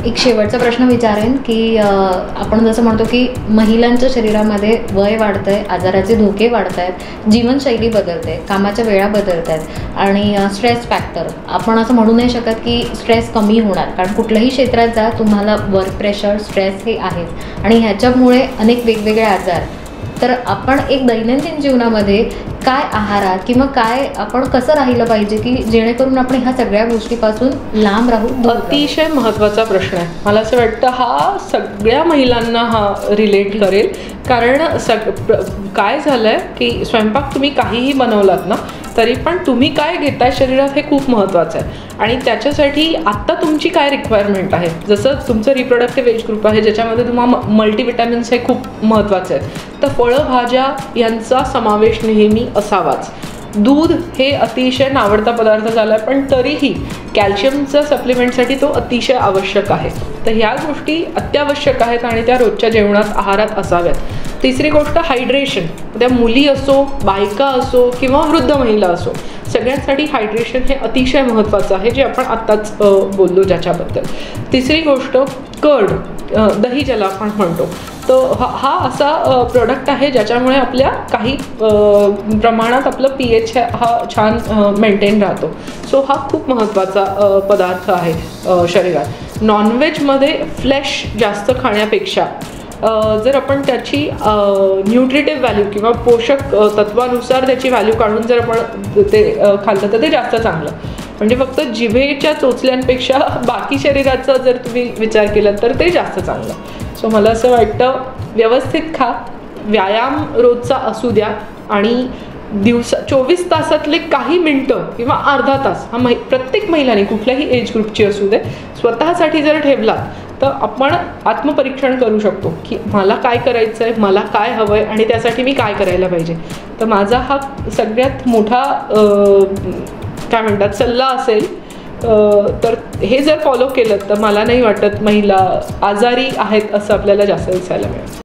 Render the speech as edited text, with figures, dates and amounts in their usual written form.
एक शेवटचा प्रश्न विचारेन की आपण जसं म्हणतो की महिलांच्या शरीरामध्ये वय वाढतंय, आजाराचे धोके वाढत आहेत, जीवनशैली बदलते, कामाच्या वेळा बदलत आहेत आणि स्ट्रेस फॅक्टर आपण असं म्हणू नाही शकत की स्ट्रेस कमी होणार, कारण कुठल्याही क्षेत्रात जा तुम्हाला वर्क प्रेशर, स्ट्रेस हे आहेच आणि ह्याच्यामुळे अनेक वेगवेगळे आजार. तर आपण एक दैनंदिन जीवनामध्ये काय आहारात किंवा काय आपण कसं राहिलं पाहिजे की जेणेकरून आपण ह्या सगळ्या गोष्टीपासून लांब राहू? अतिशय महत्त्वाचा प्रश्न आहे. मला असं वाटतं हा सगळ्या महिलांना हा रिलेट करेल, कारण काय झालंय की स्वयंपाक तुम्ही काहीही बनवलात ना तरी पण तुम्ही काय घेताय शरीरात हे खूप महत्त्वाचं आहे आणि त्याच्यासाठी आत्ता तुमची काय रिक्वायरमेंट आहे. जसं तुमचं रिप्रोडक्टिव्ह एज ग्रुप आहे ज्याच्यामध्ये तुम्हाला मल्टीविटॅमिन्स हे खूप महत्त्वाचे आहेत, तर फळं भाज्या यांचा समावेश नेहमी असावाच. दूध हे अतिशय नावडता पदार्थ झाला आहे, पण तरीही कॅल्शियमच्या सप्लिमेंटसाठी तो अतिशय आवश्यक आहे. तर ह्या गोष्टी अत्यावश्यक आहेत आणि त्या रोजच्या जेवणात आहारात असाव्यात. तिसरी गोष्ट हायड्रेशन. त्या मुली असो, बायका असो किंवा वृद्ध महिला असो, सगळ्यांसाठी हायड्रेशन हे अतिशय महत्त्वाचं आहे, जे आपण आत्ताच बोललो ज्याच्याबद्दल. तिसरी गोष्ट कर्ड, दही ज्याला आपण म्हणतो, तर हा असा प्रोडक्ट आहे ज्याच्यामुळे आपल्या काही प्रमाणात आपलं pH हा छान मेंटेन राहतो. सो हा खूप महत्त्वाचा पदार्थ आहे शरीरात. नॉनव्हेजमध्ये फ्लेश जास्त खाण्यापेक्षा जर आपण त्याची न्यूट्रिटिव्ह व्हॅल्यू किंवा पोषक तत्वानुसार त्याची व्हॅल्यू काढून जर आपण ते खाल्लं तर ते जास्त चांगलं. म्हणजे फक्त जिभेच्या चोचल्यांपेक्षा बाकी शरीराचा जर तुम्ही विचार केला तर ते जास्त चांगलं. सो मला असं वाटतं व्यवस्थित खा, व्यायाम रोजचा असू द्या आणि 24 तासातले काही मिनटं किंवा अर्धा तास हा प्रत्येक महिलाने कुठल्याही एज ग्रुपची असू दे स्वतःसाठी जर ठेवला तर आपण आत्मपरीक्षण करू शकतो की मला काय करायचं आहे, मला काय हवं आहे आणि त्यासाठी मी काय करायला पाहिजे. तर माझा हा सगळ्यात मोठा काय म्हणतात सल्ला असेल. तर हे जर फॉलो केलं तर मला नाही वाटत महिला आजारी आहेत असं आपल्याला जास्त दिसायला मिळेल.